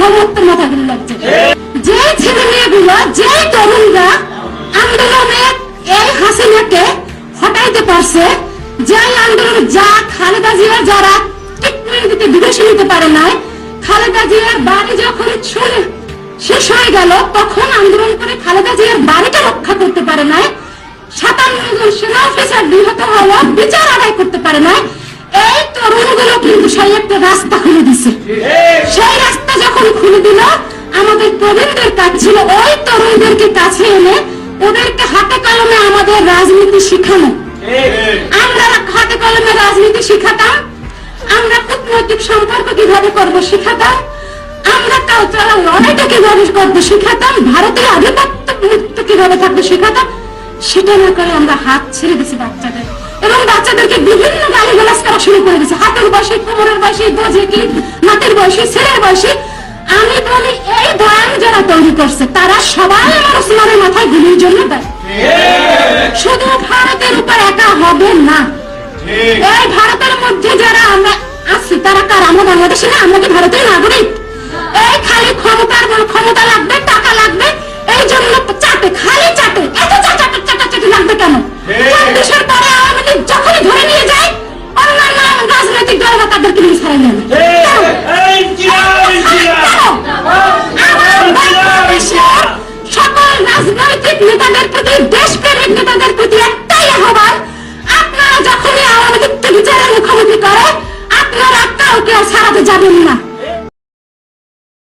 সার্বভৌমত্বের মাথাগুলো লাগছে। যে ছেলে মেয়েগুলো, যে তরুণরা আন্দোলনে এই হাসিনাকে হটাইতে পারছে, যে আন্দোলন যা খালেদা জিয়া যারা ট্রিটমেন্ট দিতে বিদেশে নিতে পারে নাই, খালেদা জিয়ার বাড়ি যখন ছুড়ে শেষ হয়ে গেল তখন আন্দোলন করে খালেদা জিয়ার বাড়িটা রক্ষা করতে পারে নাই, 57 জন সেনা অফিসার নিহত হওয়া বিচার আদায় করতে পারে নাই। এই তরুণগুলো কিন্তু সেই একটা রাস্তা খুলে দিছে। সেই রাস্তা যখন খুলে দিল, আমাদের প্রবীণদের কাজ ছিল ওই তরুণদেরকে কাছে এনে ওদেরকে হাতে কলমে আমাদের রাজনীতি শিখানো। আমরা হাতে কলমে রাজনীতি শিখাতাম, আমরা কূটনৈতিক সম্পর্ক কিভাবে করবো শিখাতাম, আমরা কালচারাল লড়াইটা কিভাবে করবো শিখাতাম, ভারতের আধিপত্য মুক্ত কিভাবে থাকবে শিখাতাম। সেটা না করে আমরা হাত ছেড়ে দিচ্ছি বাচ্চাদের, এবং বাচ্চাদেরকে বিভিন্ন গালিগালাজ করা শুরু করে দিচ্ছে। হাতের বয়সে, কোমরের বয়সে, বোঝে কি নাতের বয়সে, ছেলের বয়সে। আমি বলি এই বয়ান যারা তৈরি করছে তারা সবাই আমার ওসমানের মাথায় গুলির জন্য দেয়। শুধু ভারতের উপর একা হবে না, এই ভারতের মধ্যে যারা আমরা আছি তারা কার? আমরা বাংলাদেশে না, আমরা কি ভারতের নাগরিক? এই খালি ক্ষমতা লাগবে, টাকা লাগবে, এই জন্য চাটে, খালি চাটে, এত চাটাচাটি লাগবে কেন? দেশের পরে আওয়ামী লীগ যখনই ধরে নিয়ে যায় অন্যান্য রাজনৈতিক দলরা তাদেরকে নিয়ে ছাড়াই নেন। সকল রাজনৈতিক নেতাদের প্রতি, দেশপ্রেমিক নেতাদের প্রতি একটাই আহ্বান, আপনারা যখনই আওয়ামী লীগকে বিচারের মুখোমুখি করে আপনারা কাউকে ছাড়াতে যাবেন না।